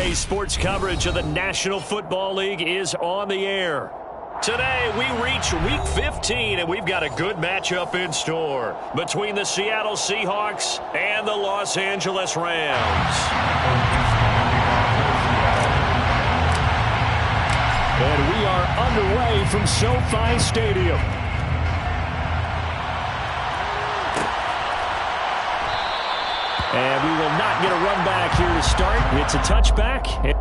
Today's sports coverage of the National Football League is on the air. Today, we reach Week 15, and we've got a good matchup in store between the Seattle Seahawks and the Los Angeles Rams. And we are underway from SoFi Stadium. And we will not get a run back here to start. It's a touchback.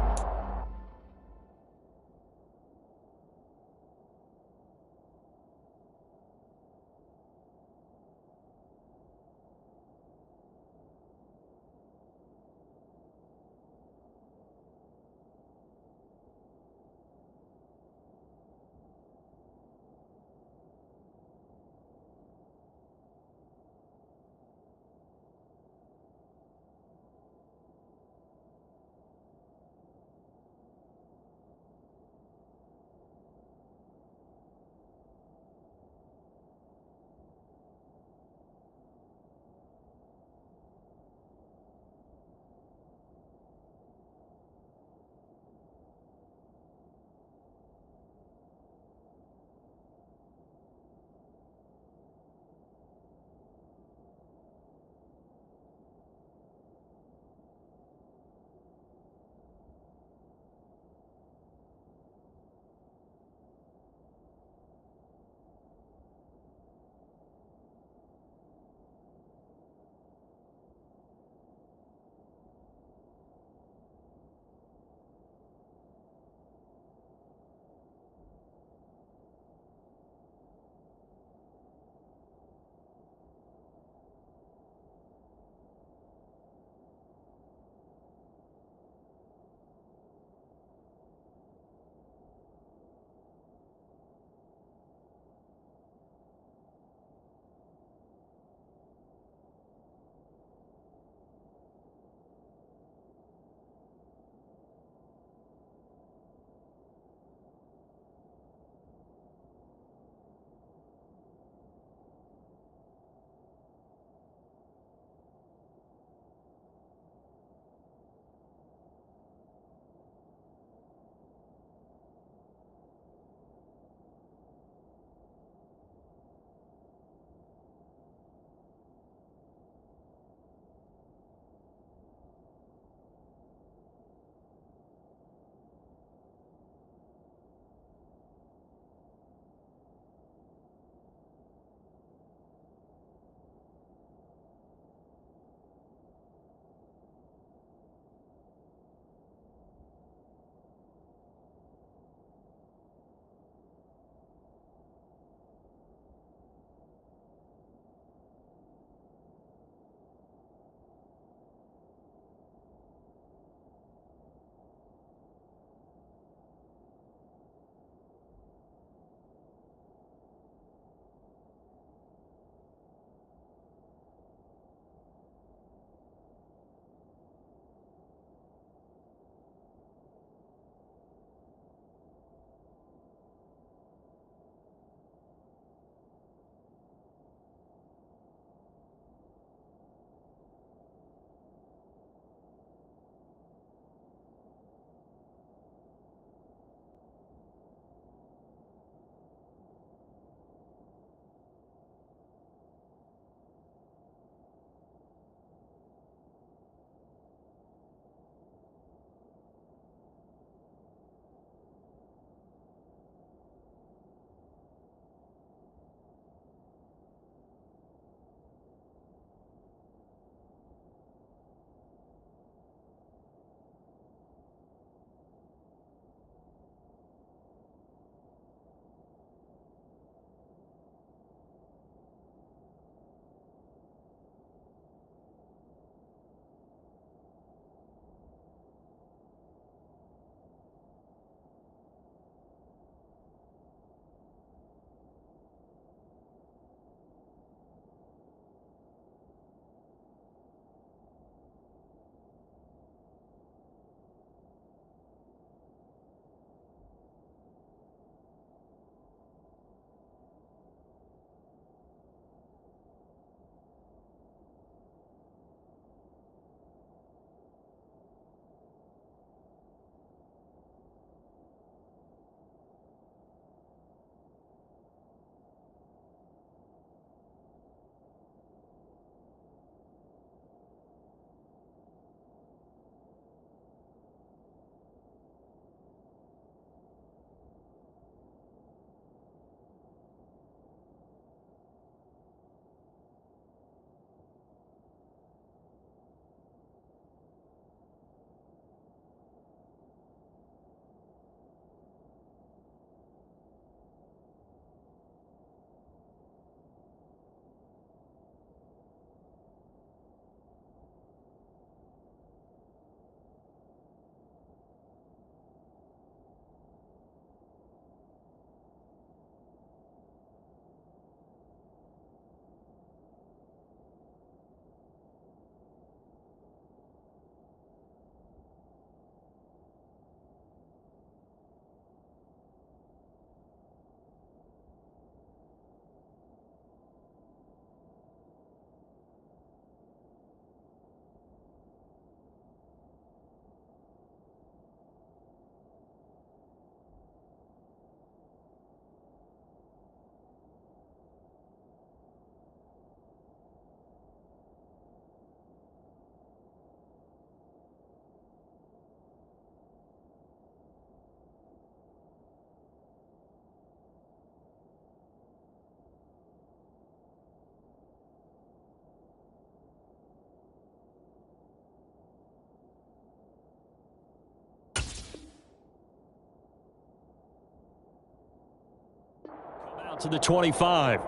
To the 25.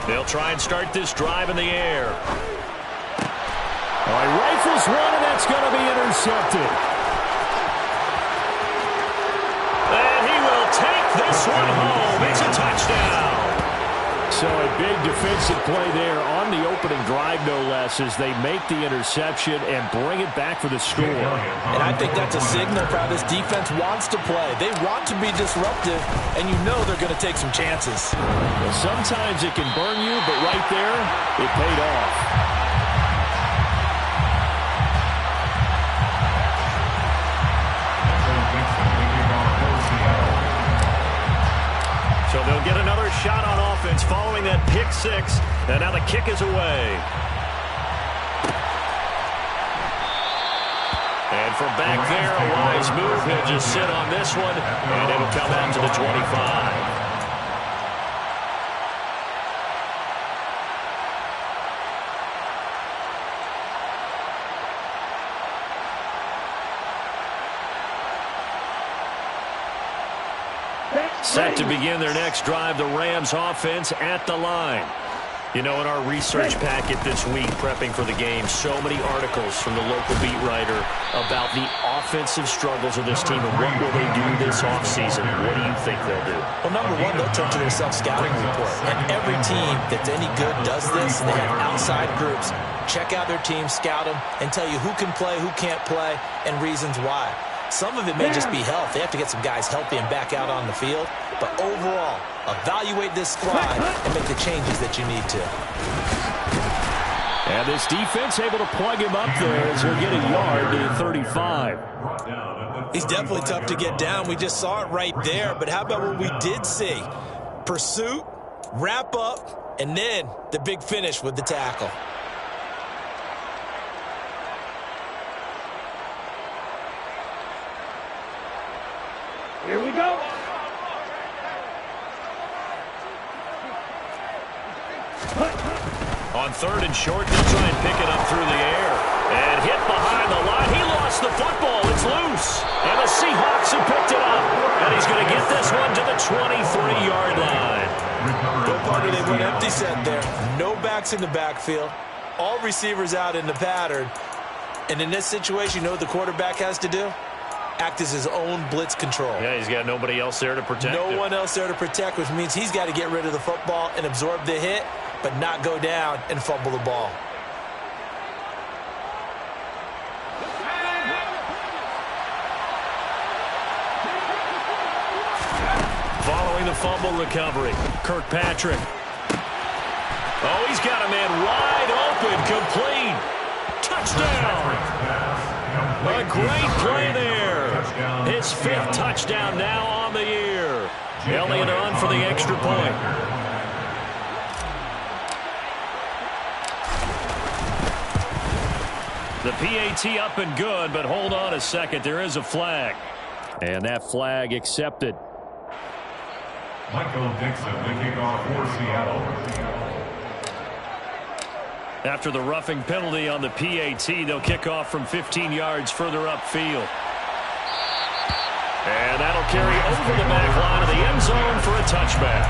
They'll try and start this drive in the air. He rifles one, and that's going to be intercepted. And he will take this one home. It's a touchdown. So a big defensive play there on the opening drive, no less, as they make the interception and bring it back for the score. And I think that's a signal for how this defense wants to play. They want to be disruptive, and you know they're going to take some chances. Well, sometimes it can burn you, but right there, it paid off. So they'll get another shot on offense following that pick six. And now the kick is away. And from back there, a wise move. He'll just sit on this one, and it'll come out to the 25. Set to begin their next drive, the Rams offense at the line. You know, in our research packet this week, prepping for the game, so many articles from the local beat writer about the offensive struggles of this team and what will they do this offseason. What do you think they'll do? Well, number one, they'll turn to their self-scouting report. And every team that's any good does this. They have outside groups. Check out their team, scout them, and tell you who can play, who can't play, and reasons why. Some of it may just be health. They have to get some guys healthy and back out on the field. But overall, evaluate this squad and make the changes that you need to. And this defense able to plug him up there as he'll get a yard to the 35. He's definitely tough to get down. We just saw it right there. But how about what we did see? Pursuit, wrap up, and then the big finish with the tackle. Here we go. On third and short, they'll try and pick it up through the air. And hit behind the line. He lost the football. It's loose. And the Seahawks have picked it up. And he's going to get this one to the 23-yard line. Go Parker, they went empty set there. No backs in the backfield. All receivers out in the pattern. And in this situation, you know what the quarterback has to do? Act as his own blitz control. Yeah, he's got nobody else there to protect him. No one else there to protect, which means he's got to get rid of the football and absorb the hit, but not go down and fumble the ball. Following the fumble recovery, Kirkpatrick. Oh, he's got a man wide open, complete. Touchdown! A great play there. His fifth touchdown now on the year. Elliott on for the extra point. The PAT up and good, but hold on a second. There is a flag. And that flag accepted. Michael Dixon, the kickoff for Seattle. After the roughing penalty on the PAT, they'll kick off from 15 yards further upfield. And that'll carry over the back line of the end zone for a touchback.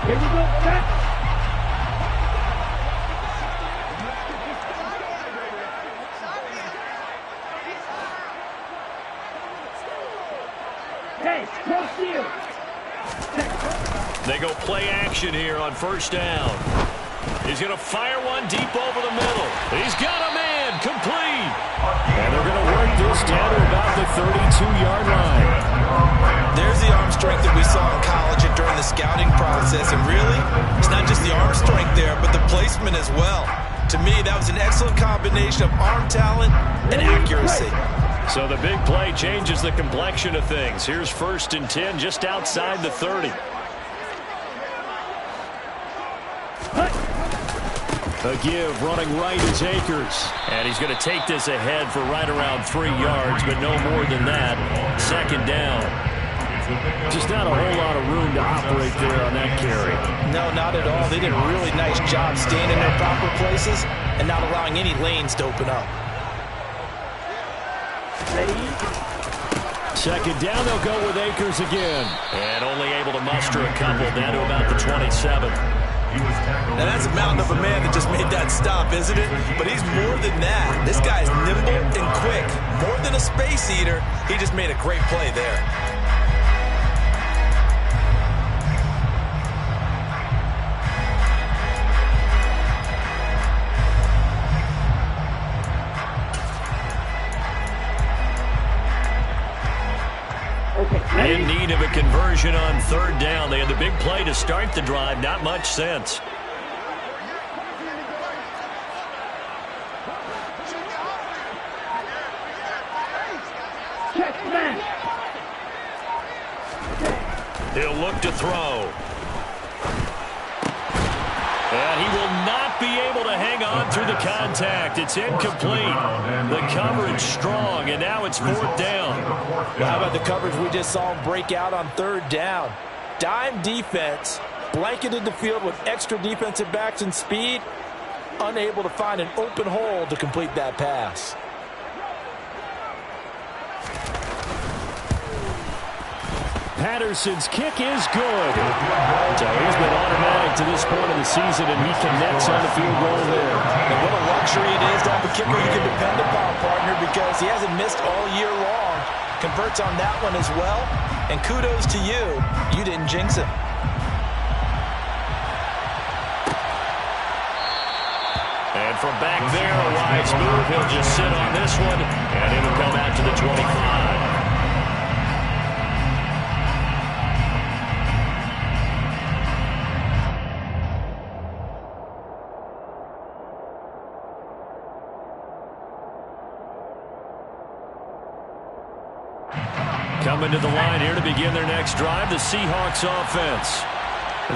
Here we go. Catch. Hey, close to you. They go play action here on first down. He's going to fire one deep over the middle. He's got a man complete. And they're going to work start this down to about the 32-yard line. There's the arm strength that we saw in college and during the scouting process. And really, it's not just the arm strength there, but the placement as well. To me, that was an excellent combination of arm talent and accuracy. So the big play changes the complexion of things. Here's 1st and 10 just outside the 30. A give running right is Akers. And he's going to take this ahead for right around 3 yards, but no more than that. 2nd down. Just not a whole lot of room to operate there on that carry. No, not at all. They did a really nice job staying in their proper places and not allowing any lanes to open up. 2nd down, they'll go with Akers again. And only able to muster a couple down to about the 27. Now that's a mountain of a man that just made that stop, isn't it? But he's more than that. This guy's nimble and quick. More than a space eater, he just made a great play there. In need of a conversion on 3rd down. They had the big play to start the drive. Not much sense. He'll look to throw. And he will not be able to hang on through the contact. It's incomplete. The coverage strong, and now it's 4th down. Well, how about the coverage we just saw him break out on 3rd down? Dime defense, blanketed the field with extra defensive backs and speed, unable to find an open hole to complete that pass. Patterson's kick is good. So he's been automatic to this point of the season, and he connects on the field goal there. And what a luxury it is to have a kicker you can depend upon, partner, because he hasn't missed all year long. Converts on that one as well. And kudos to you. You didn't jinx him. And from back there, a wise move. He'll just sit on this one, and it'll come out to the 25. Coming to the line here to begin their next drive, the Seahawks offense.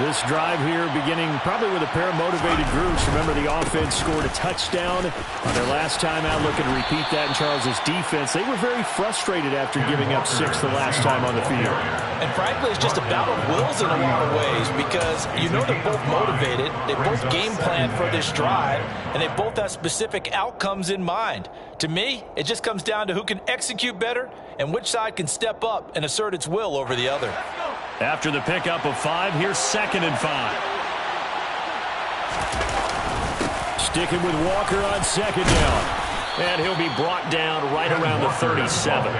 This drive here beginning probably with a pair of motivated groups. Remember, the offense scored a touchdown on their last time out, looking to repeat that in Charles's defense. They were very frustrated after giving up 6 the last time on the field. And frankly, it's just a battle of wills in a lot of ways because you know they're both motivated. They both game plan for this drive, and they both have specific outcomes in mind. To me, it just comes down to who can execute better and which side can step up and assert its will over the other. After the pickup of 5, here's 2nd and 5. Sticking with Walker on 2nd down. And he'll be brought down right around the 37.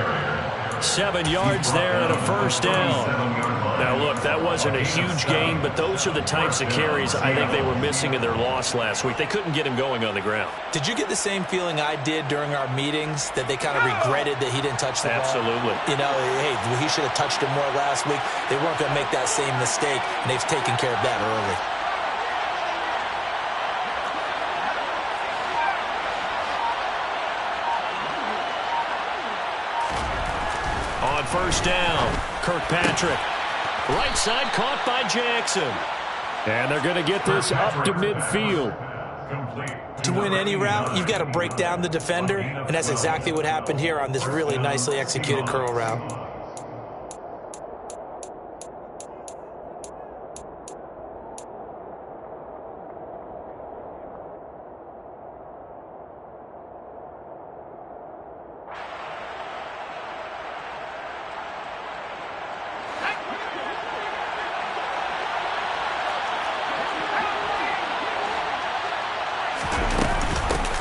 7 yards there and a 1st down. Now, look, that wasn't a huge gain, but those are the types of carries I think they were missing in their loss last week. They couldn't get him going on the ground. Did you get the same feeling I did during our meetings, that they kind of regretted that he didn't touch the ball? Absolutely. You know, hey, he should have touched him more last week. They weren't going to make that same mistake, and they've taken care of that early. On 1st down, Kirkpatrick. Right side caught by Jackson. And they're going to get this up to midfield. To win any route, you've got to break down the defender, and that's exactly what happened here on this really nicely executed curl route.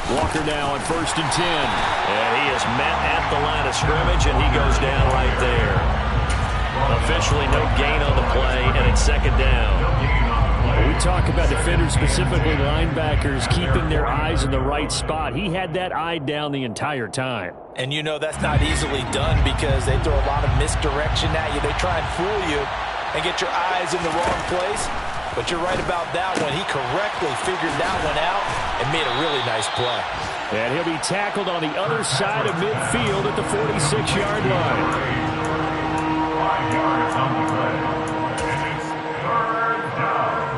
Walker now on 1st and 10. And he is met at the line of scrimmage, and he goes down right there. Officially no gain on the play, and it's 2nd down. We talk about defenders, specifically linebackers, keeping their eyes in the right spot. He had that eye down the entire time. And you know that's not easily done because they throw a lot of misdirection at you. They try and fool you and get your eyes in the wrong place. But you're right about that one. He correctly figured that one out and made a really nice play. And he'll be tackled on the other side of midfield at the 46-yard line. 5 yards on the play. And it's 3rd down.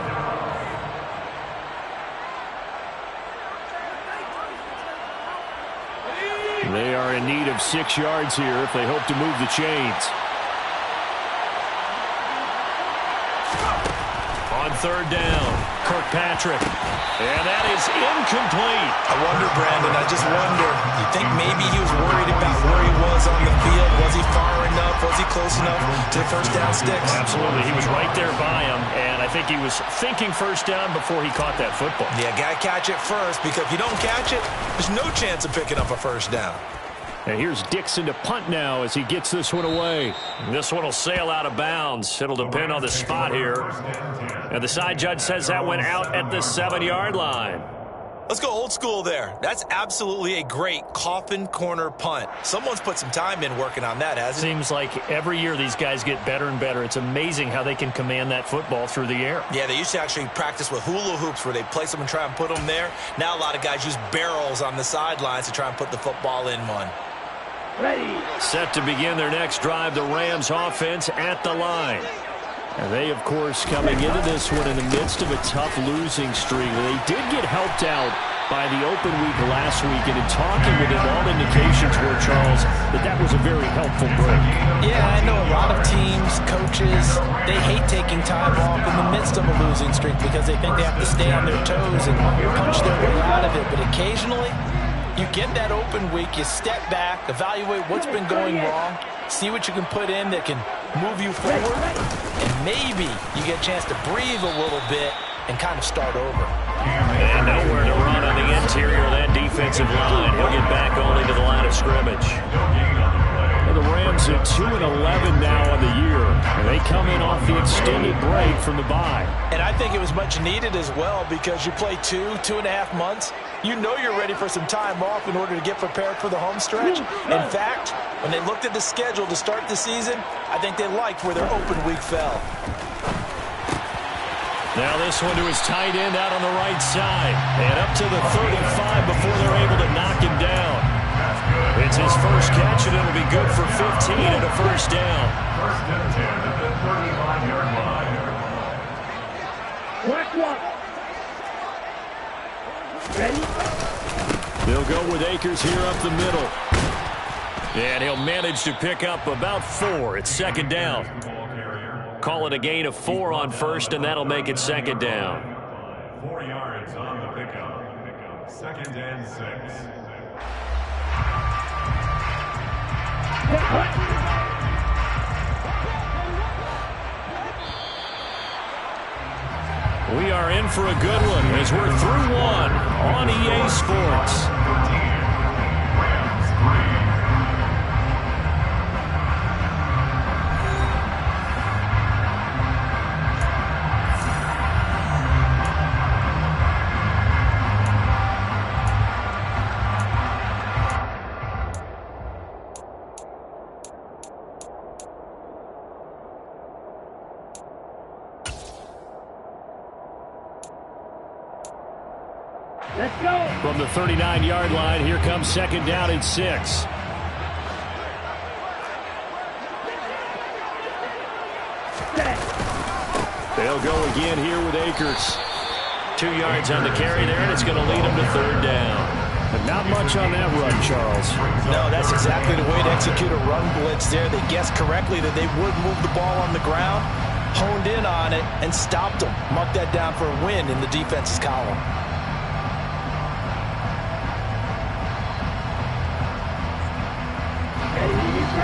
They are in need of 6 yards here if they hope to move the chains. On 3rd down, Kirkpatrick. And that is incomplete. I wonder, Brandon, I just wonder, you think maybe he was worried about where he was on the field? Was he far enough? Was he close enough to the first down sticks? Absolutely. He was right there by him, and I think he was thinking first down before he caught that football. Yeah, got to catch it first, because if you don't catch it, there's no chance of picking up a first down. And here's Dixon to punt now as he gets this one away. This one will sail out of bounds. It'll depend on the spot here. And the side judge says that went out at the 7-yard line. Let's go old school there. That's absolutely a great coffin corner punt. Someone's put some time in working on that, hasn't it? Seems like every year these guys get better and better. It's amazing how they can command that football through the air. Yeah, they used to actually practice with hula hoops where they place them and try and put them there. Now a lot of guys use barrels on the sidelines to try and put the football in one. Ready. Set to begin their next drive, the Rams offense at the line. And they, of course, coming into this one in the midst of a tough losing streak. They did get helped out by the open week last week, and in talking with him, all indications were, Charles, that was a very helpful break. Yeah, I know a lot of teams, coaches, they hate taking time off in the midst of a losing streak because they think they have to stay on their toes and punch their way out of it. But occasionally, you get that open week, you step back, evaluate what's been going wrong, see what you can put in that can move you forward, and maybe you get a chance to breathe a little bit and kind of start over. And nowhere to run on the interior of that defensive line. He'll get back only to the line of scrimmage. And the Rams are 2-11 now on the year, and they come in off the extended break from the bye. And I think it was much needed as well because you play 2.5 months. You know you're ready for some time off in order to get prepared for the home stretch. In fact, when they looked at the schedule to start the season, I think they liked where their open week fell. Now this one to his tight end out on the right side. And up to the 35 before they're able to knock him down. It's his first catch, and it'll be good for 15 and a first down. 1st and 10 at the 35-yard line. Quick one. Ready. They'll go with Akers here up the middle. And he'll manage to pick up about 4. It's 2nd down. Call it a gain of 4 on first, and that'll make it 2nd down. 4 yards on the pickup. 2nd and 6. We are in for a good one as we're through one on EA Sports. Rams 3. Let's go. From the 39-yard line, here comes 2nd down and 6. They'll go again here with Akers. 2 yards on the carry there, and it's going to lead them to 3rd down. But not much on that run, Charles. No, that's exactly the way to execute a run blitz there. They guessed correctly that they would move the ball on the ground, honed in on it, and stopped them. Mark that down for a win in the defense's column.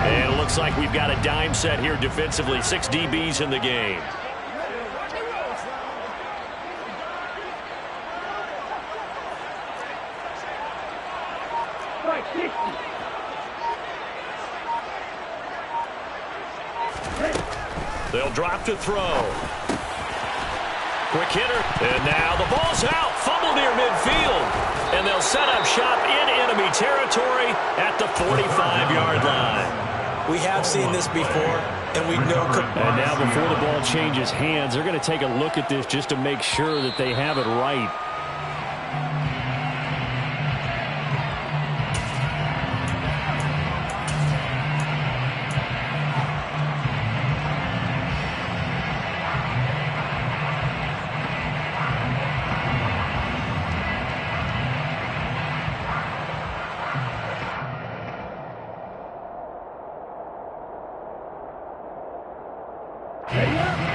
And it looks like we've got a dime set here defensively. 6 DBs in the game. They'll drop to throw. Quick hitter. And now the ball's out. Fumble near midfield. And they'll set up shop in enemy territory at the 45-yard line. We have seen this before, and we know. And now before the ball changes hands, they're going to take a look at this just to make sure that they have it right.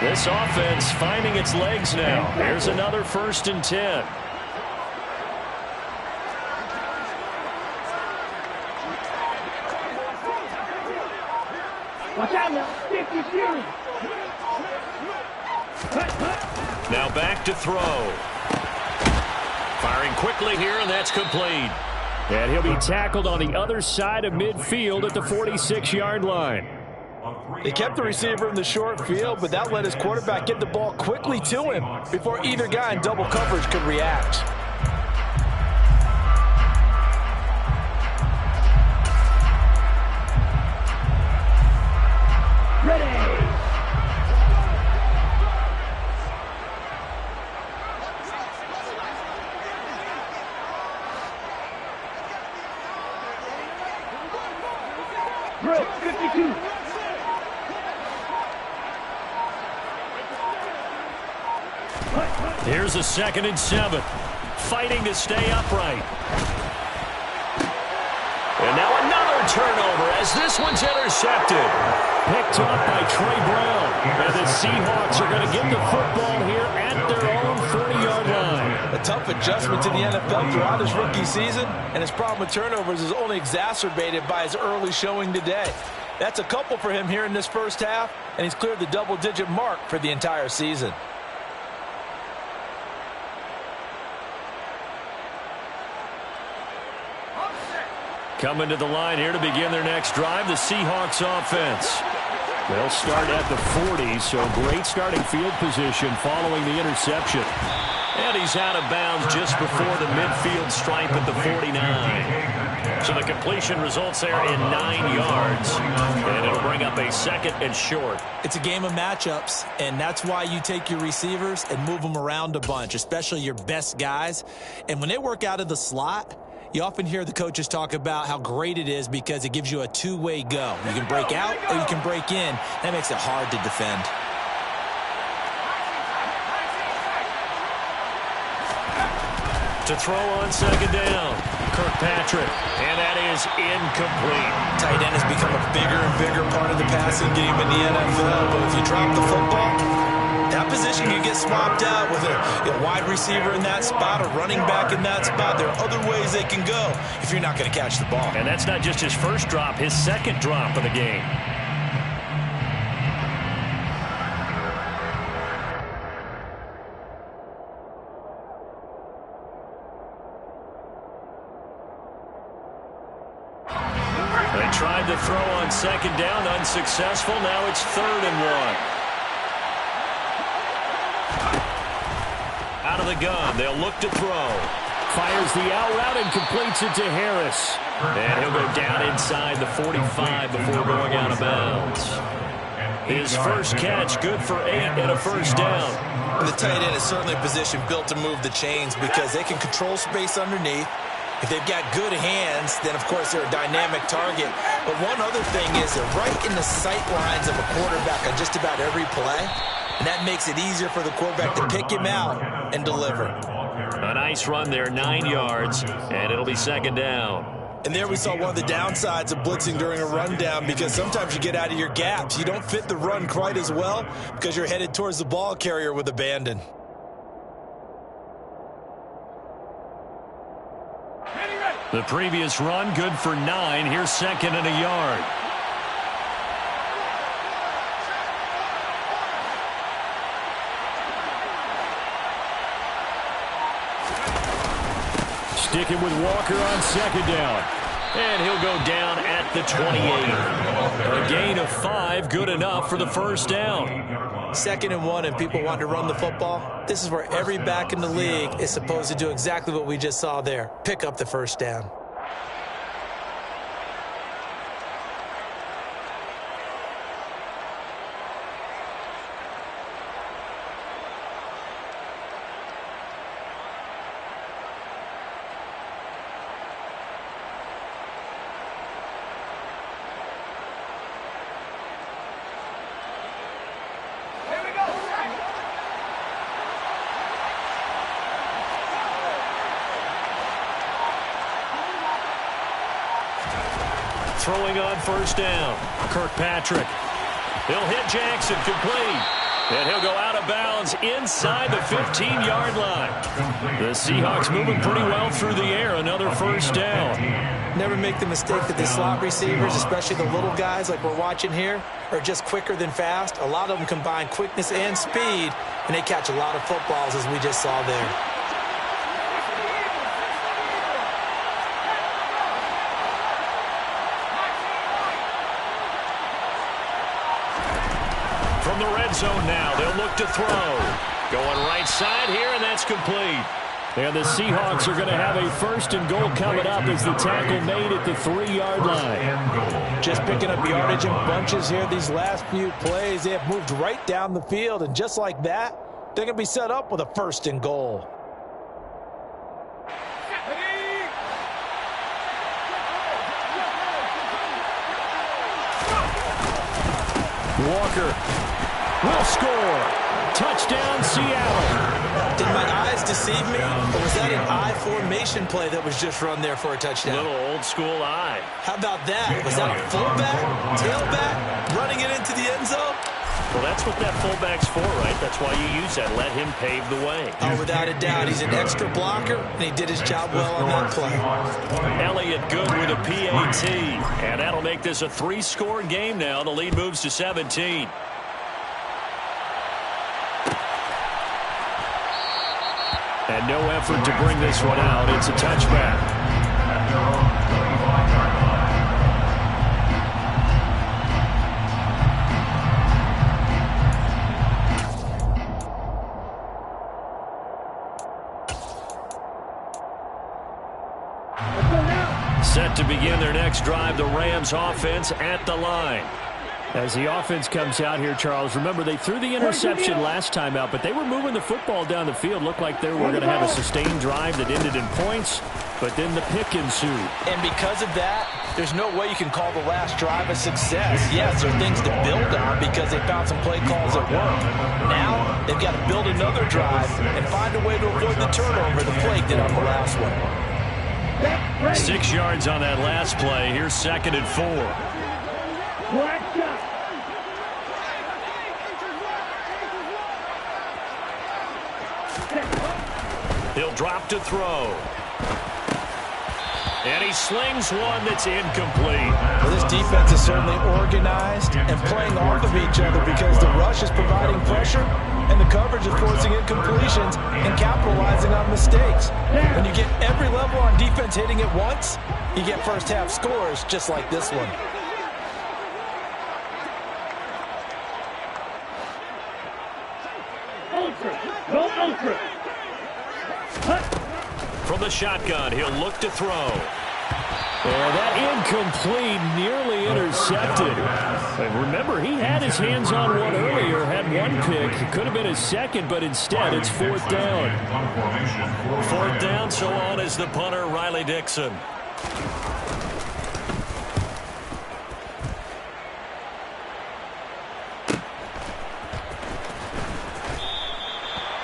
This offense finding its legs now. Here's another 1st and 10. Watch out now. 50 series. Now back to throw. Firing quickly here, and that's complete. And he'll be tackled on the other side of midfield at the 46-yard line. They kept the receiver in the short field, but that let his quarterback get the ball quickly to him before either guy in double coverage could react. Ready. Break 52. Here's a 2nd and 7. Fighting to stay upright. And now another turnover as this one's intercepted. Picked up by Trey Brown. And the Seahawks are going to get the football here at their own 40-yard line. A tough adjustment to the NFL throughout his rookie season, and his problem with turnovers is only exacerbated by his early showing today. That's a couple for him here in this first half, and he's cleared the double-digit mark for the entire season. Coming to the line here to begin their next drive, the Seahawks offense. They'll start at the 40, so great starting field position following the interception. And he's out of bounds just before the midfield stripe at the 49. So the completion results there in 9 yards. And it'll bring up a 2nd and short. It's a game of matchups, and that's why you take your receivers and move them around a bunch, especially your best guys. And when they work out of the slot, you often hear the coaches talk about how great it is because it gives you a two-way go. You can break out or you can break in. That makes it hard to defend. To throw on 2nd down, Kirkpatrick, and that is incomplete. Tight end has become a bigger and bigger part of the passing game in the NFL, but if you drop the football, that position can get swapped out with a wide receiver in that spot, a running back in that spot. There are other ways they can go if you're not going to catch the ball. And that's not just his first drop, his 2nd drop of the game. They tried to throw on 2nd down, unsuccessful. Now it's 3rd and 1. Out of the gun, they'll look to throw. Fires the out route and completes it to Harris. And he'll go down inside the 45 before going out of bounds. His first catch, good for 8 and a 1st down. And the tight end is certainly a position built to move the chains because they can control space underneath. If they've got good hands, then, of course, they're a dynamic target. But one other thing is they're right in the sight lines of a quarterback on just about every play. And that makes it easier for the quarterback to pick him out and deliver. A nice run there, 9 yards, and it'll be 2nd down. And there we saw one of the downsides of blitzing during a rundown because sometimes you get out of your gaps. You don't fit the run quite as well because you're headed towards the ball carrier with abandon. The previous run, good for 9. Here's 2nd and a yard. Sticking with Walker on 2nd down. And he'll go down at the 28. A gain of 5, good enough for the first down. 2nd and 1, and people want to run the football. This is where every back in the league is supposed to do exactly what we just saw there. Pick up the first down. Throwing on first down. Kirkpatrick. He'll hit Jackson, complete. And he'll go out of bounds inside the 15-yard line. The Seahawks moving pretty well through the air. Another first down. Never make the mistake that the slot receivers, especially the little guys like we're watching here, are just quicker than fast. A lot of them combine quickness and speed, and they catch a lot of footballs, as we just saw there. From the red zone now, they'll look to throw. Going right side here, and that's complete. And the Seahawks are going to have a first and goal coming up as the tackle made at the 3-yard line. Just picking up yardage in bunches here these last few plays. They have moved right down the field, and just like that, they're going to be set up with a first and goal. Walker will score. Touchdown, Seattle. Did my eyes deceive me, or was that an I formation play that was just run there for a touchdown? Little old school eye. How about that? Was that a fullback, tailback, running it into the end zone? Well, that's what that fullback's for, right? That's why you use that. Let him pave the way. Oh, without a doubt. He's an extra blocker, and he did his job well on that play. Elliott good with a PAT. And that'll make this a 3-score game now. The lead moves to 17. And no effort to bring this one out. It's a touchback. Set to begin their next drive, the Rams offense at the line. As the offense comes out here, Charles, remember they threw the interception last time out, but they were moving the football down the field. Looked like they were going to have a sustained drive that ended in points, but then the pick ensued. And because of that, there's no way you can call the last drive a success. Yes, there are things to build on because they found some play calls that work. Now, they've got to build another drive and find a way to avoid the turnover the play did on the last one. 6 yards on that last play. Here's 2nd and 4. He'll drop to throw. And he slings one that's incomplete. Well, this defense is certainly organized and playing off of each other because the rush is providing pressure and the coverage is forcing incompletions and capitalizing on mistakes. When you get every level on defense hitting it once, you get first half scores just like this one. From the shotgun, he'll look to throw. And that incomplete, nearly intercepted. And remember, he had his hands on one earlier, had one pick. It could have been his second, but instead it's 4th down. 4th down, so on is the punter, Riley Dixon.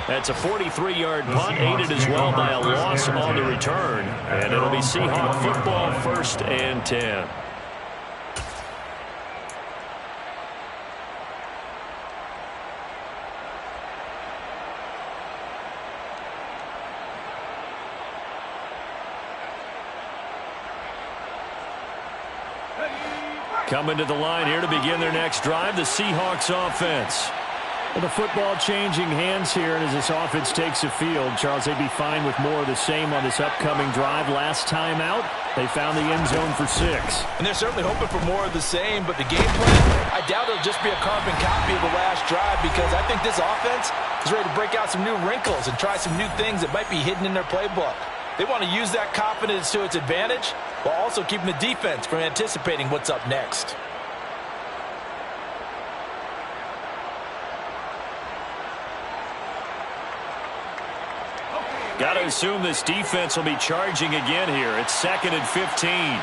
That's a 43-yard punt, aided as well by a loss on the return. And it'll be Seahawk football, 1st and 10. Coming to the line here to begin their next drive, the Seahawks offense. Well, the football changing hands here, and as this offense takes the field, Charles, they'd be fine with more of the same on this upcoming drive. Last time out, they found the end zone for 6. And they're certainly hoping for more of the same, but the game plan, I doubt it'll just be a carbon copy of the last drive, because I think this offense is ready to break out some new wrinkles and try some new things that might be hidden in their playbook. They want to use that confidence to its advantage while also keeping the defense from anticipating what's up next. Got to assume this defense will be charging again here. It's 2nd and 15.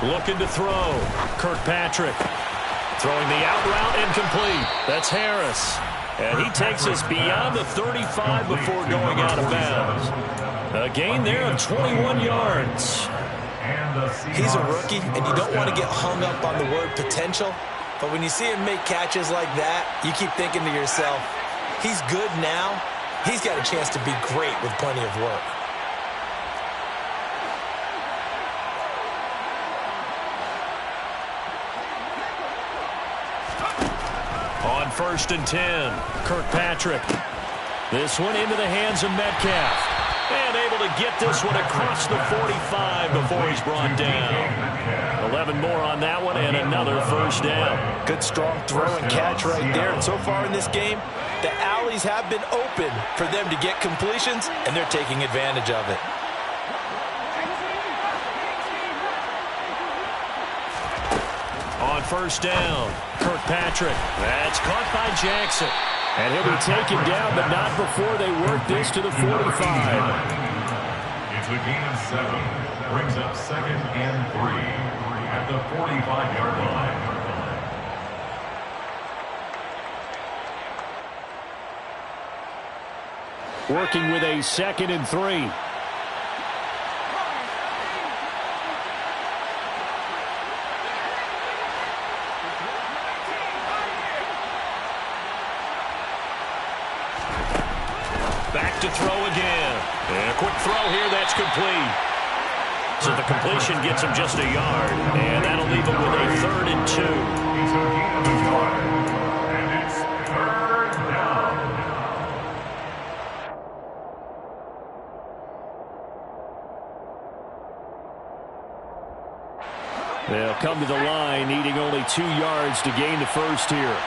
Looking to throw. Kirkpatrick throwing the out route incomplete. That's Harris. And he takes us beyond the 35 before going out of bounds. A gain there of 21 yards. He's a rookie, and you don't want to get hung up on the word potential. But when you see him make catches like that, you keep thinking to yourself, he's good now. He's got a chance to be great with plenty of work. On 1st and 10, Kirkpatrick. This one into the hands of Metcalf. And able to get this one across the 45 before he's brought down. 11 more on that one and another first down. Good strong throw and catch right there. And so far in this game, the alleys have been open for them to get completions, and they're taking advantage of it. On 1st down, Kirkpatrick. That's caught by Jackson. And he'll be taken down, but not before they work this to the 45. It's a gain of 7. Brings up 2nd and 3 at the 45-yard line. Working with a 2nd and 3. Back to throw again. And a quick throw here, that's complete. So the completion gets him just a yard. And that'll leave him with a 3rd and 2. It's a gain of a yard. And it's 3rd down. They'll come to the line, needing only 2 yards to gain the first here.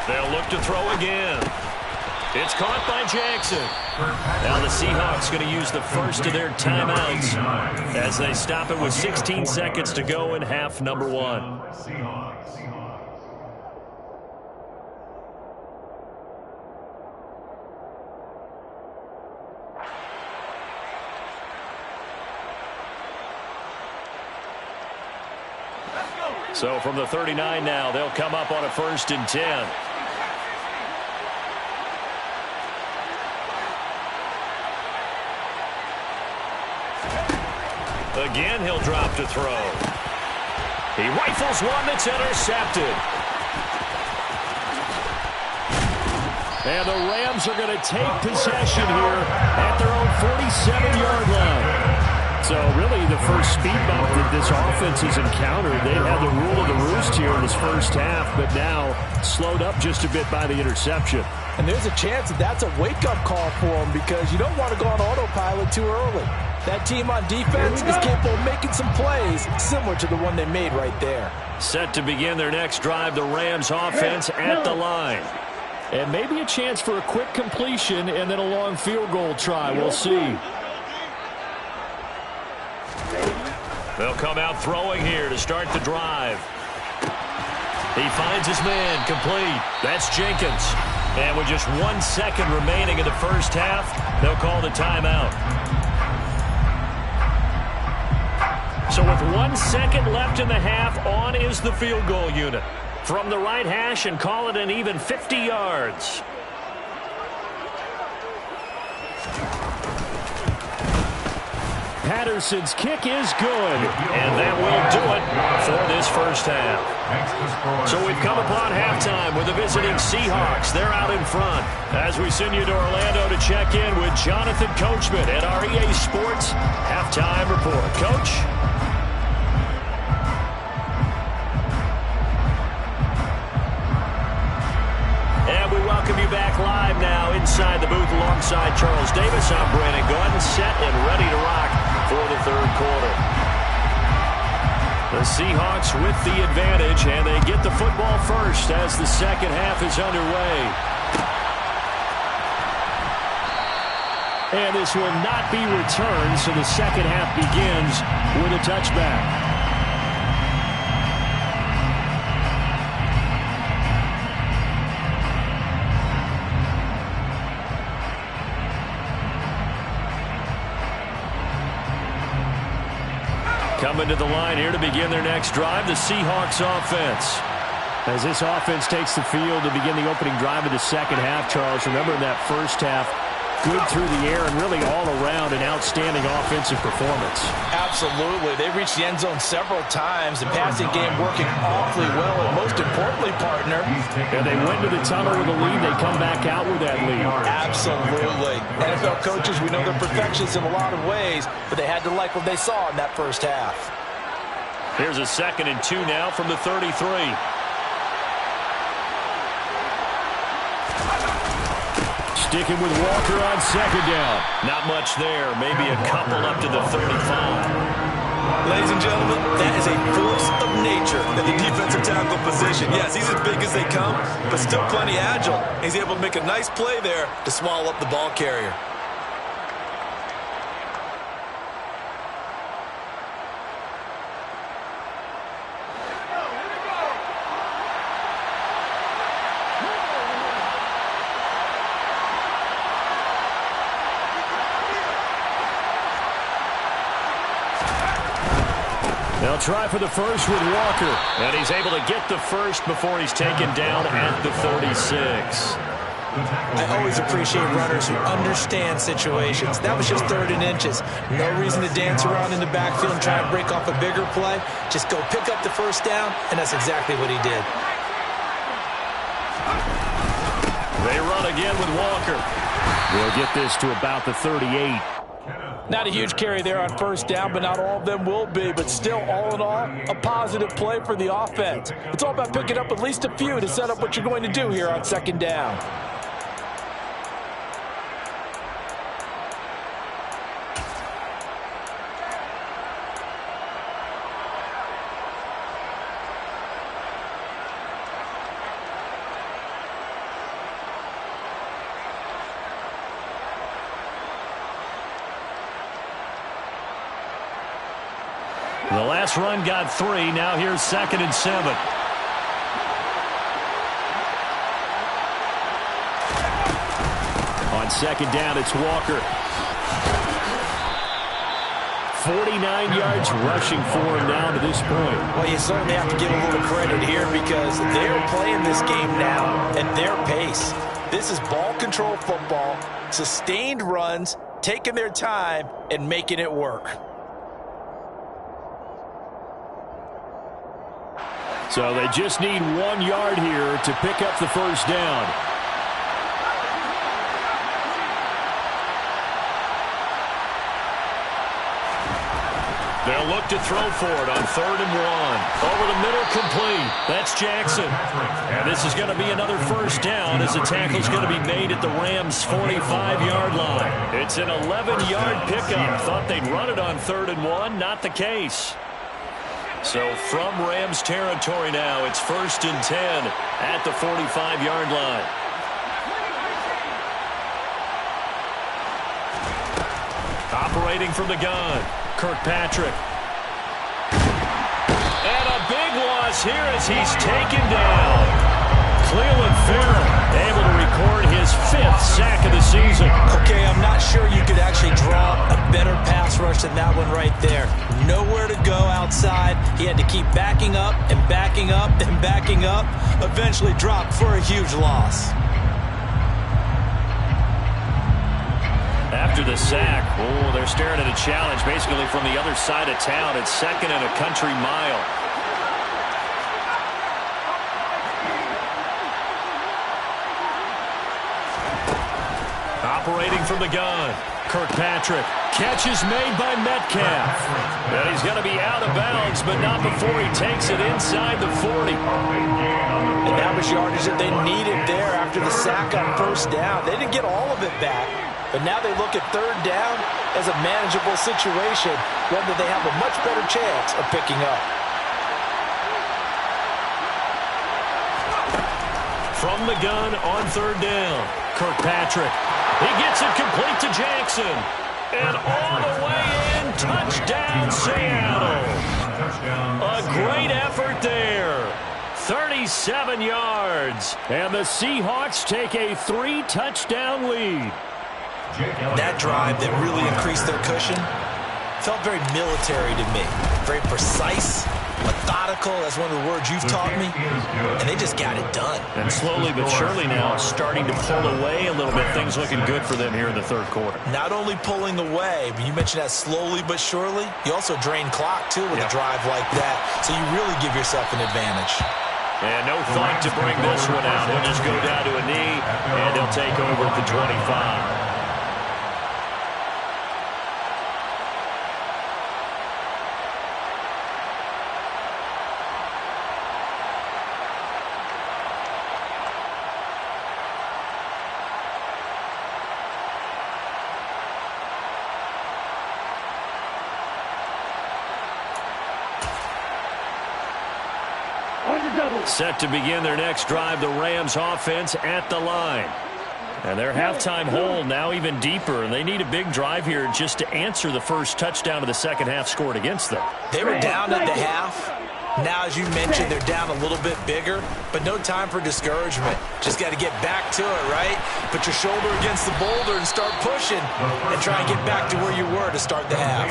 They'll look to throw again. It's caught by Jackson. Now the Seahawks going to use the first of their timeouts as they stop it with 16 seconds to go in half number 1. So from the 39 now, they'll come up on a 1st and 10. Again, he'll drop to throw. He rifles one that's intercepted. And the Rams are going to take possession here at their own 47-yard line. So really the first speed bump that this offense has encountered. They had the rule of the roost here in this first half, but now slowed up just a bit by the interception. And there's a chance that that's a wake-up call for them, because you don't want to go on autopilot too early. That team on defense is capable of making some plays similar to the one they made right there. Set to begin their next drive, the Rams offense at the line. And maybe a chance for a quick completion and then a long field goal try. We'll see. They'll come out throwing here to start the drive. He finds his man, complete. That's Jenkins. And with just 1 second remaining in the first half, they'll call the timeout. So with 1 second left in the half, on is the field goal unit. From the right hash, and call it an even 50 yards. Patterson's kick is good. And that will do it for this first half. So we've come upon halftime with the visiting Seahawks. They're out in front. As we send you to Orlando to check in with Jonathan Coachman at our EA Sports Halftime Report. Coach? And we welcome you back live now inside the booth alongside Charles Davis. I'm Brandon Gordon, set and ready to rock for the third quarter. The Seahawks with the advantage, and they get the football first as the second half is underway. And this will not be returned, so the second half begins with a touchback. Coming to the line here to begin their next drive, the Seahawks offense. As this offense takes the field to begin the opening drive of the second half, Charles, remember in that first half, good through the air and really all around an outstanding offensive performance. Absolutely. They reached the end zone several times. The passing game working awfully well, and most importantly, partner. And they went to the tunnel with a lead. They come back out with that lead. Absolutely. NFL coaches, we know they're perfectionists in a lot of ways, but they had to like what they saw in that first half. Here's a 2nd and 2 now from the 33. Sticking with Walker on second down. Not much there. Maybe a couple up to the 35. Ladies and gentlemen, that is a force of nature at the defensive tackle position. Yes, he's as big as they come, but still plenty agile. He's able to make a nice play there to swallow up the ball carrier. They'll try for the first with Walker. And he's able to get the first before he's taken down at the 36. I always appreciate runners who understand situations. That was just 3rd and inches. No reason to dance around in the backfield and try and break off a bigger play. Just go pick up the first down, and that's exactly what he did. They run again with Walker. They'll get this to about the 38. Not a huge carry there on first down, but not all of them will be. But still, all in all, a positive play for the offense. It's all about picking up at least a few to set up what you're going to do here on second down. The last run got 3. Now here's 2nd and 7. On second down, it's Walker. 49 yards rushing for him now to this point. Well, you certainly have to give a little credit here because they're playing this game now at their pace. This is ball control football, sustained runs, taking their time, and making it work. So they just need 1 yard here to pick up the first down. They'll look to throw for it on 3rd and 1. Over the middle, complete. That's Jackson. And this is going to be another first down as the tackle's going to be made at the Rams' 45-yard line. It's an 11-yard pickup. Thought they'd run it on 3rd and 1. Not the case. So from Rams territory now, it's 1st and 10 at the 45-yard line. Operating from the gun, Kirkpatrick. And a big loss here as he's taken down. Cleveland Farrell able to record his 5th sack of the season. Okay, I'm not sure you could actually draw a better pass rush than that one right there. Nowhere to go outside. He had to keep backing up and backing up and backing up. Eventually dropped for a huge loss. After after the sack. Oh, they're staring at a challenge basically from the other side of town. It's 2nd and a country mile. Operating from the gun, Kirkpatrick. Catch is made by Metcalf. And he's going to be out of bounds, but not before he takes it inside the 40. And that was yardage that they needed there after the sack on 1st down. They didn't get all of it back, but now they look at 3rd down as a manageable situation, whether they have a much better chance of picking up. From the gun on 3rd down, Kirkpatrick. He gets it complete to Jackson. And all the way in, touchdown Seattle. A great effort there. 37 yards. And the Seahawks take a 3-touchdown lead. That drive that really increased their cushion felt very military to me. Very precise, methodical, that's one of the words you've taught me. And they just got it done. And slowly but surely now starting to pull away a little bit. Things looking good for them here in the 3rd quarter. Not only pulling away, but you mentioned that slowly but surely. You also drain clock, too, with a drive like that. So you really give yourself an advantage. And no thought to bring this one out. He'll just go down to a knee, and he'll take over at the 25. Set to begin their next drive, the Rams offense at the line. And their halftime hole now even deeper, and they need a big drive here just to answer the first touchdown of the second half scored against them. They were down at the half. Now, as you mentioned, they're down a little bit bigger, but no time for discouragement. Just got to get back to it, right? Put your shoulder against the boulder and start pushing and try and get back to where you were to start the half.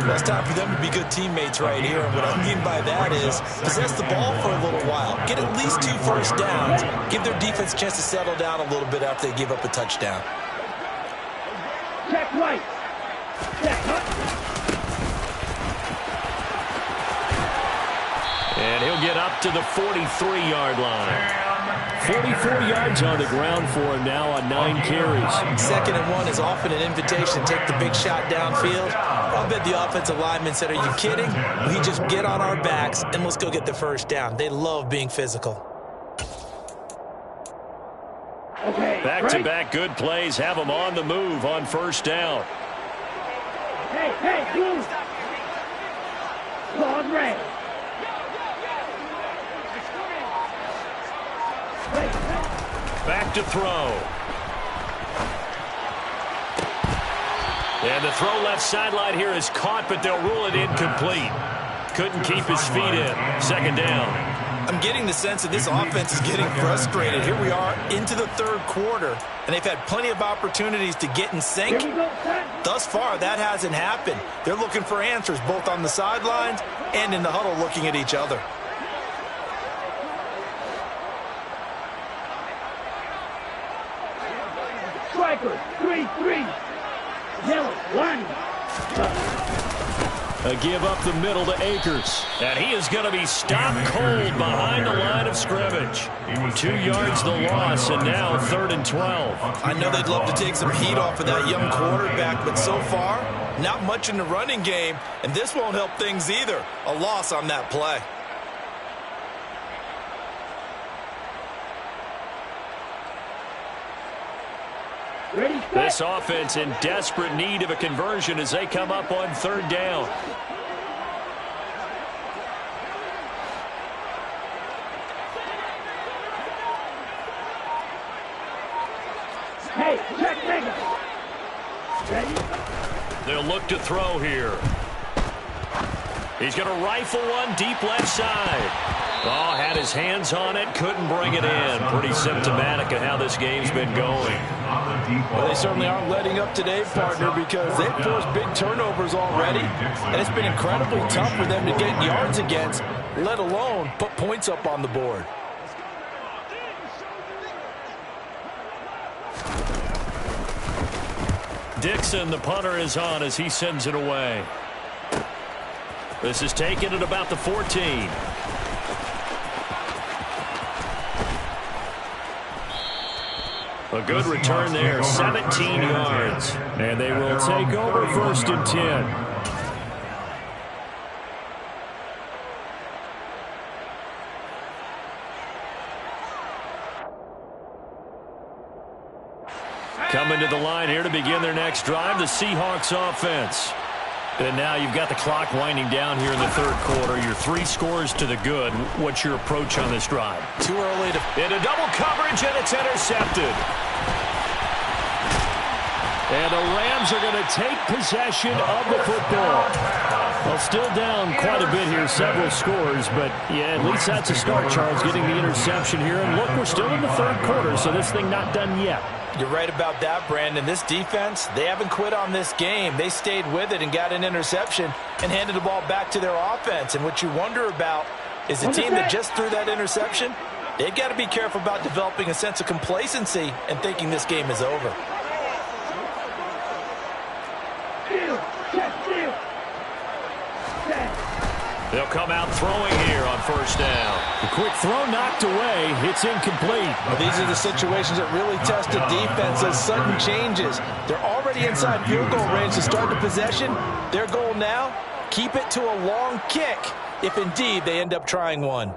Well, it's time for them to be good teammates right here. And what I mean by that is possess the ball for a little while. Get at least 2 first downs. Give their defense a chance to settle down a little bit after they give up a touchdown. Check right. Check right. And he'll get up to the 43-yard line. 44 yards on the ground for him now on 9 carries. 2nd and 1 is often an invitation to take the big shot downfield. I bet the offensive lineman said, "Are you kidding? We just get on our backs and let's go get the first down." They love being physical. Okay. Back-to-back good plays have them on the move on 1st down. Hey, move. Claude Ray. Back to throw. And the throw left sideline here is caught, but they'll rule it incomplete. Couldn't keep his feet in. 2nd down. I'm getting the sense that this offense is getting frustrated. Here we are into the 3rd quarter, and they've had plenty of opportunities to get in sync. Thus far, that hasn't happened. They're looking for answers both on the sidelines and in the huddle looking at each other. Striker, 3-3. Yellow, 1. A give up the middle to Akers. And he is going to be stopped cold behind the line of scrimmage. 2 yards the loss, and now 3rd and 12. I know they'd love to take some heat off of that young quarterback, but so far, not much in the running game, and this won't help things either. A loss on that play. This offense in desperate need of a conversion as they come up on 3rd down. Hey, check Mega. Ready? They'll look to throw here. He's going to rifle one deep left side. Oh, had his hands on it, couldn't bring it in. Pretty symptomatic of how this game's been going. Well, they certainly aren't letting up today, partner, because they've forced big turnovers already, and it's been incredibly tough for them to get yards against, let alone put points up on the board. Dixon, the punter, is on as he sends it away. This is taken at about the 14. A good return there, 17 yards. And they will take over 1st and 10. Coming to the line here to begin their next drive, the Seahawks offense. And now you've got the clock winding down here in the 3rd quarter. Your 3 scores to the good. What's your approach on this drive? Too early to... Into double coverage, and it's intercepted. And the Rams are going to take possession of the football. Well, still down quite a bit here, several scores, but yeah, at least that's a start, Charles, getting the interception here. And look, we're still in the 3rd quarter, so this thing not done yet. You're right about that, Brandon. This defense, they haven't quit on this game. They stayed with it and got an interception and handed the ball back to their offense. And what you wonder about is the team that just threw that interception, they've got to be careful about developing a sense of complacency and thinking this game is over. They'll come out throwing here on 1st down. The quick throw knocked away. It's incomplete. Well, these are the situations that really test a defense, those sudden changes. They're already inside field goal range to start the possession. Their goal now, keep it to a long kick if indeed they end up trying one.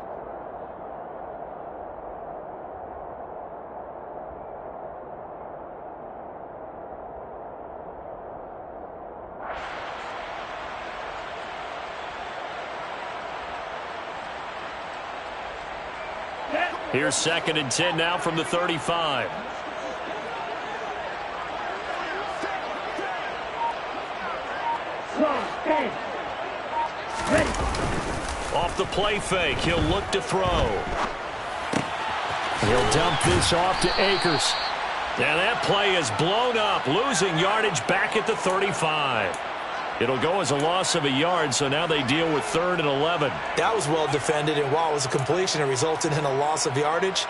Here's 2nd and 10 now from the 35. Off the play fake, he'll look to throw. He'll dump this off to Akers. And that play is blown up, losing yardage back at the 35. It'll go as a loss of a yard, so now they deal with 3rd and 11. That was well defended, and while it was a completion, it resulted in a loss of yardage.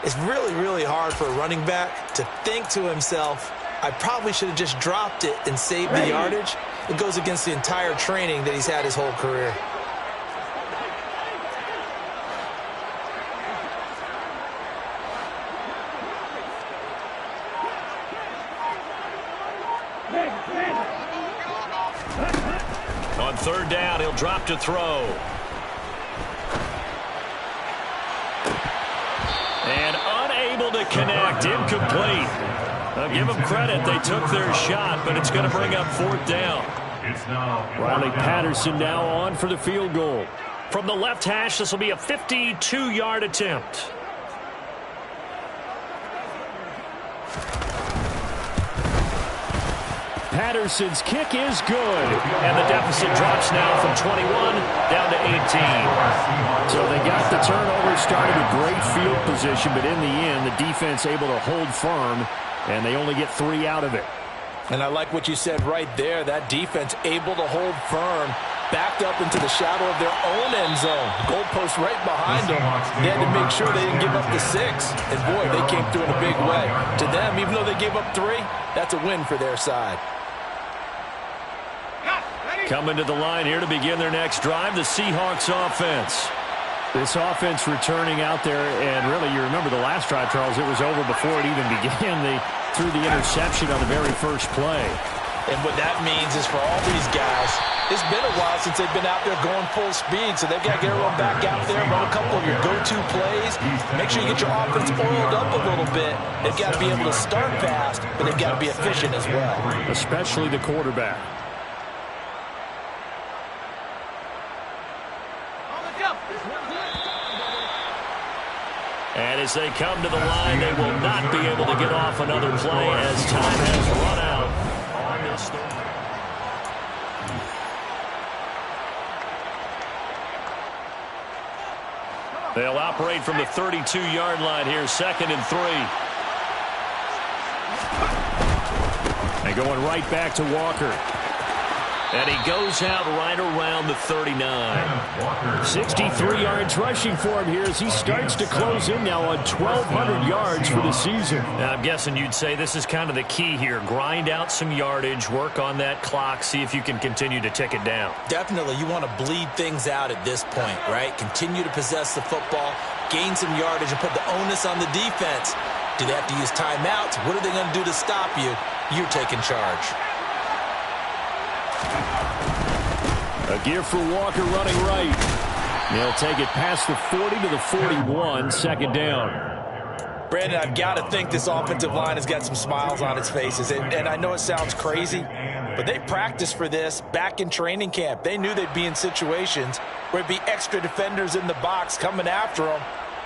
It's really, really hard for a running back to think to himself, I probably should have just dropped it and saved the yardage. It goes against the entire training that he's had his whole career. On 3rd down, he'll drop to throw. And unable to connect, incomplete. I'll give them credit, they took their shot, but it's going to bring up 4th down. Riley Patterson now on for the field goal. From the left hash, this will be a 52-yard attempt. Patterson's kick is good. And the deficit drops now from 21 down to 18. So they got the turnover, started with great field position, but in the end, the defense able to hold firm, and they only get 3 out of it. And I like what you said right there. That defense able to hold firm, backed up into the shadow of their own end zone. Goalpost right behind them. They had to make sure they didn't give up the 6. And boy, they came through in a big way. To them, even though they gave up 3, that's a win for their side. Coming to the line here to begin their next drive, the Seahawks offense. This offense returning out there, and really, you remember the last drive, Charles, it was over before it even began. They threw the interception on the very first play. And what that means is for all these guys, it's been a while since they've been out there going full speed, so they've got to get everyone back out there, run a couple of your go-to plays, make sure you get your offense oiled up a little bit. They've got to be able to start fast, but they've got to be efficient as well. Especially the quarterback. And as they come to the line, they will not be able to get off another play as time has run out on this. They'll operate from the 32-yard line here, 2nd and 3. And going right back to Walker. And he goes out right around the 39. 63 yards rushing for him here as he starts to close in now on 1,200 yards for the season. Now, I'm guessing you'd say this is kind of the key here. Grind out some yardage, work on that clock, see if you can continue to tick it down. Definitely, you want to bleed things out at this point, right? Continue to possess the football, gain some yardage, and put the onus on the defense. Do they have to use timeouts? What are they going to do to stop you? You're taking charge. A gear for Walker running right. They'll take it past the 40 to the 41, second down. Brandon, I've got to think this offensive line has got some smiles on its faces. And I know it sounds crazy, but they practiced for this back in training camp. They knew they'd be in situations where it'd be extra defenders in the box coming after them,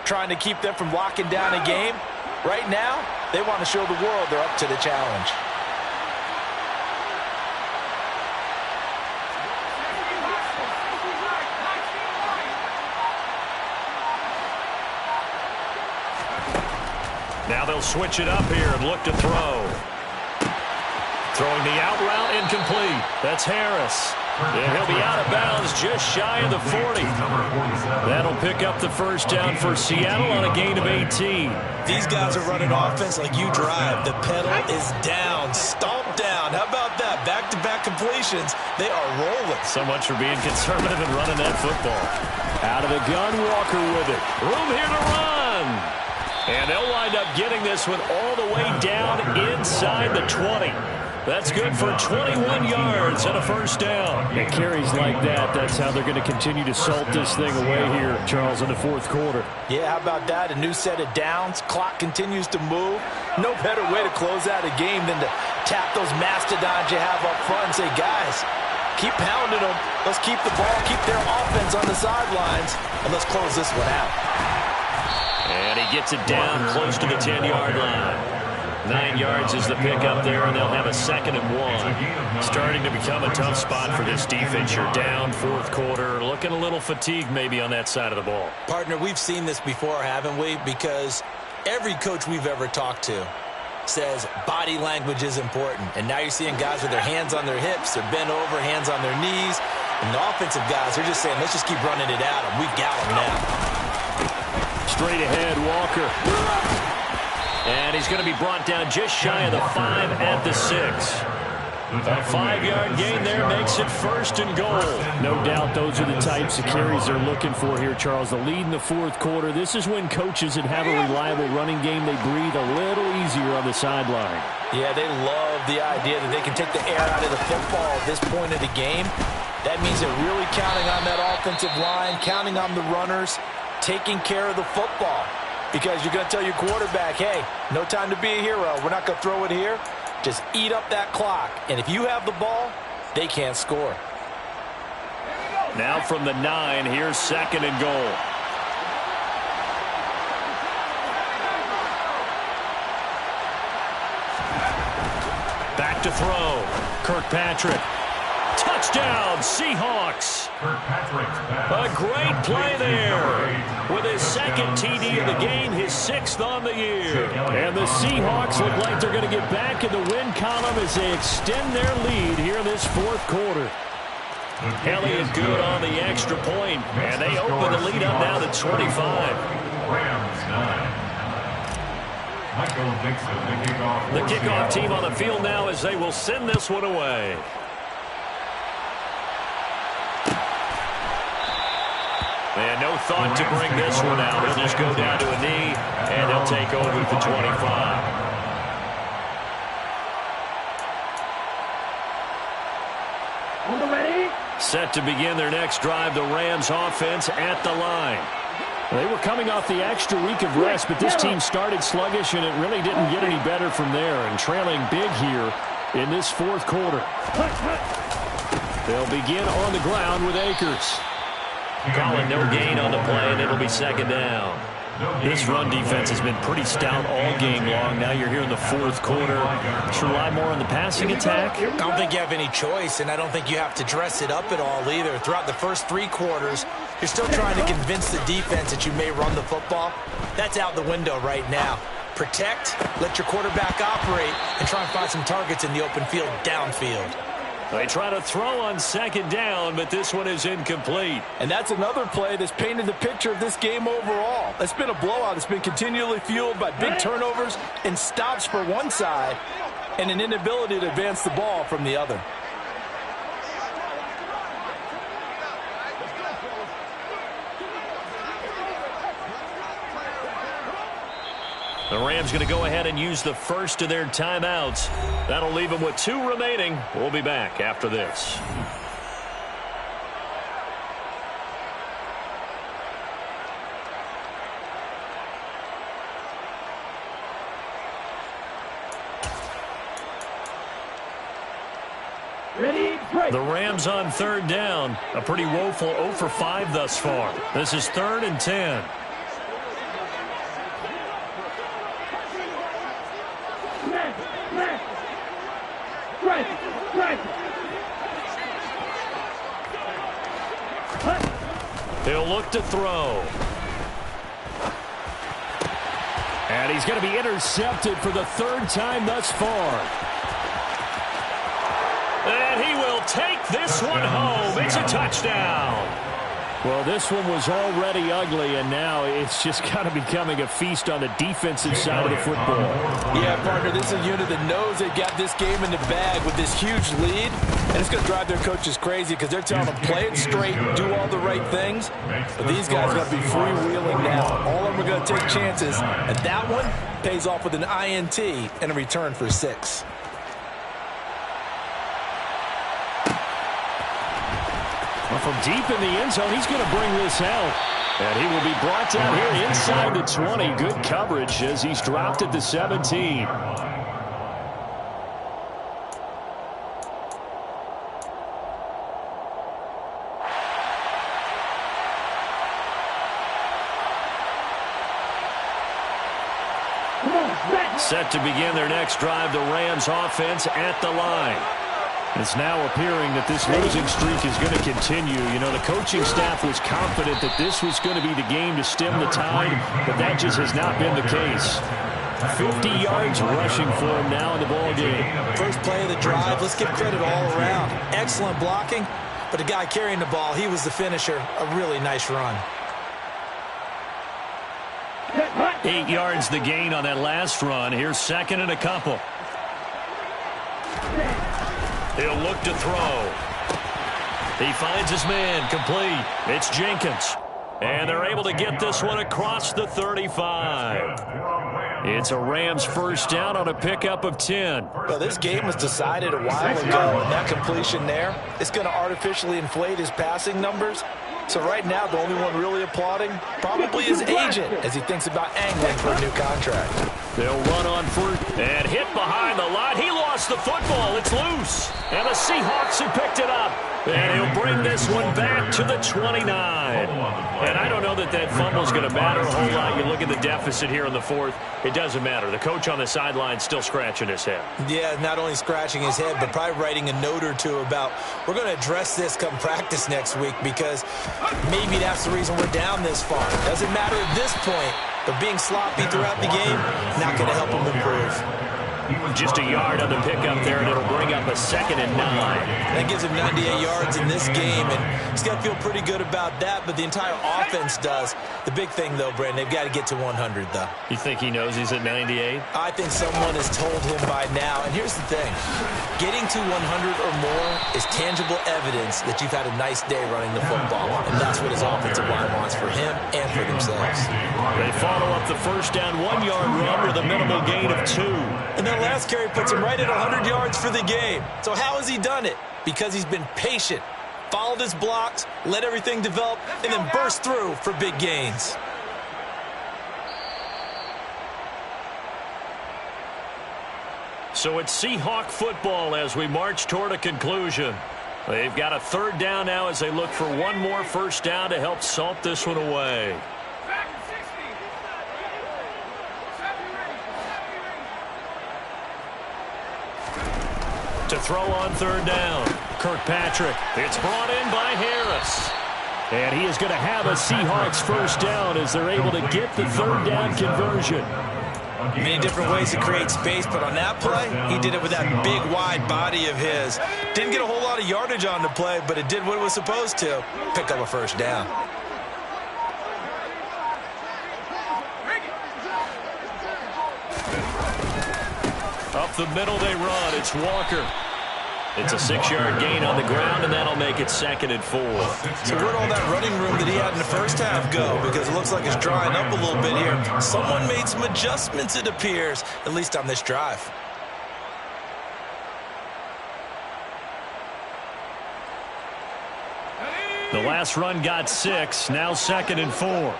trying to keep them from locking down a game. Right now, they want to show the world they're up to the challenge. Now they'll switch it up here and look to throw. Throwing the out route incomplete. That's Harris. And he'll be out of bounds just shy of the 40. That'll pick up the first down for Seattle on a gain of 18. These guys are running offense like you drive. The pedal is down, stomped down. How about that? Back-to-back completions. They are rolling. So much for being conservative and running that football. Out of the gun, Walker with it. Room here to run. And they'll wind up getting this one all the way down inside the 20. That's good for 21 yards and a first down. And carries like that, that's how they're going to continue to salt this thing away here, Charles, in the fourth quarter. Yeah, how about that? A new set of downs. Clock continues to move. No better way to close out a game than to tap those mastodons you have up front and say, guys, keep pounding them. Let's keep the ball, keep their offense on the sidelines, and let's close this one out. And he gets it down close to the 10-yard line. 9 yards is the pickup there, and they'll have a 2nd and 1. Starting to become a tough spot for this defense. You're down fourth quarter, looking a little fatigued maybe on that side of the ball. Partner, we've seen this before, haven't we? Because every coach we've ever talked to says body language is important. And now you're seeing guys with their hands on their hips, they're bent over, hands on their knees. And the offensive guys, they're just saying, let's just keep running it at them. We've got them now. Straight ahead, Walker. And he's going to be brought down just shy of the 5 at the 6. A 5-yard gain there makes it 1st and goal. No doubt those are the types of carries they're looking for here, Charles. The lead in the fourth quarter. This is when coaches that have a reliable running game, they breathe a little easier on the sideline. Yeah, they love the idea that they can take the air out of the football at this point of the game. That means they're really counting on that offensive line, counting on the runners, taking care of the football. Because you're going to tell your quarterback, hey, no time to be a hero. We're not going to throw it here. Just eat up that clock. And if you have the ball, they can't score. Now from the 9, here's 2nd and goal. Back to throw. Kirkpatrick. Touchdown, Seahawks. A great play there. With his 2nd TD of the game, his 6th on the year. And the Seahawks look like they're going to get back in the win column as they extend their lead here in this fourth quarter. Elliott good on the extra point, and they open the lead up now to 25. The kickoff team on the field now as they will send this one away. And no thought to bring this one out. He'll just go down to a knee, and he'll take over at the 25. On the ready? Set to begin their next drive, the Rams offense at the line. They were coming off the extra week of rest, but this team started sluggish, and it really didn't get any better from there. And trailing big here in this fourth quarter. They'll begin on the ground with Akers. Calling no gain on the play, and it'll be 2nd down. This run defense has been pretty stout all game long. Now you're here in the fourth quarter. Should rely more on the passing attack? I don't think you have any choice, and I don't think you have to dress it up at all either. Throughout the first 3 quarters, you're still trying to convince the defense that you may run the football. That's out the window right now. Protect, let your quarterback operate, and try and find some targets in the open field downfield. They try to throw on second down, but this one is incomplete. And that's another play that's painted the picture of this game overall. It's been a blowout. It's been continually fueled by big turnovers and stops for one side and an inability to advance the ball from the other. The Rams going to go ahead and use the first of their timeouts. That'll leave them with 2 remaining. We'll be back after this. Ready, break. The Rams on third down. A pretty woeful 0 for 5 thus far. This is 3rd and 10. He'll look to throw. And he's going to be intercepted for the 3rd time thus far. And he will take this one home. It's a touchdown. Well, this one was already ugly, and now it's just kind of becoming a feast on the defensive side of the football. Yeah, partner, this is a unit that knows they've got this game in the bag with this huge lead, and it's going to drive their coaches crazy because they're telling them play it straight, do all the right things, but these guys are going to be freewheeling now. All of them are going to take chances, and that one pays off with an INT and a return for 6. From deep in the end zone, he's going to bring this out. And he will be brought down here inside the 20. Good coverage as he's dropped at the 17. Set to begin their next drive, the Rams offense at the line. It's now appearing that this losing streak is going to continue. You know, the coaching staff was confident that this was going to be the game to stem the tide, but that just has not been the case. 50 yards rushing for him now in the ball game. First play of the drive, let's give credit all around. Excellent blocking, but the guy carrying the ball, he was the finisher. A really nice run. 8 yards the gain on that last run. Here's 2nd and a couple. He'll look to throw. He finds his man, complete. It's Jenkins. And they're able to get this one across the 35. It's a Rams first down on a pickup of 10. Well, this game was decided a while ago, and that completion there, it's going to artificially inflate his passing numbers. So right now, the only one really applauding probably his agent as he thinks about angling for a new contract. They'll run on first and hit behind the line. He lost the football. It's loose. And the Seahawks have picked it up. And he'll bring this one back to the 29. And I don't know that that fumble's going to matter a whole lot. You look at the deficit here in the 4th. It doesn't matter. The coach on the sideline still scratching his head. Yeah, not only scratching his head, but probably writing a note or two about we're going to address this come practice next week because maybe that's the reason we're down this far. Doesn't matter at this point, but being sloppy throughout the game, not going to help him improve. Just a yard on the pickup there, and it'll bring up a 2nd and 9. That gives him 98 yards in this game, and he's got to feel pretty good about that, but the entire offense does. The big thing, though, Brandon, they've got to get to 100, though. You think he knows he's at 98? I think someone has told him by now, and here's the thing. Getting to 100 or more is tangible evidence that you've had a nice day running the football, and that's what his offensive line wants for him and for themselves. They follow up the first down 1-yard run with a minimal gain of 2. And that last carry puts him right at 100 yards for the game. So how has he done it? Because he's been patient, followed his blocks, let everything develop, and then burst through for big gains. So it's Seahawk football as we march toward a conclusion. They've got a 3rd down now as they look for one more first down to help salt this one away. To throw on 3rd down, Kirkpatrick. It's brought in by Harris. And he is going to have a Seahawks first down as they're able to get the 3rd down conversion. Many different ways to create space, but on that play, he did it with that big, wide body of his. Didn't get a whole lot of yardage on the play, but it did what it was supposed to. Pick up a first down. Up the middle they run. It's Walker. It's a 6-yard gain on the ground, and that'll make it 2nd and 4. So where'd all that running room that he had in the first half go? Because it looks like it's drying up a little bit here. Someone made some adjustments, it appears, at least on this drive. The last run got 6. Now 2nd and 4.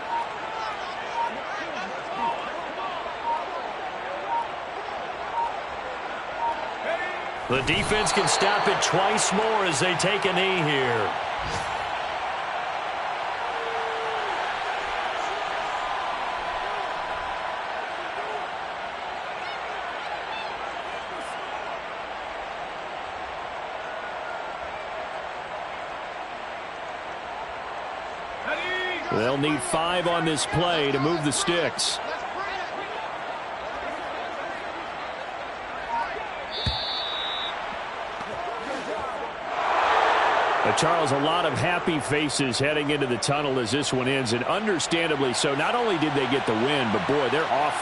The defense can stop it twice more as they take a knee here. They'll need 5 on this play to move the sticks. Charles, a lot of happy faces heading into the tunnel as this one ends, and understandably so. Not only did they get the win, but boy, their offense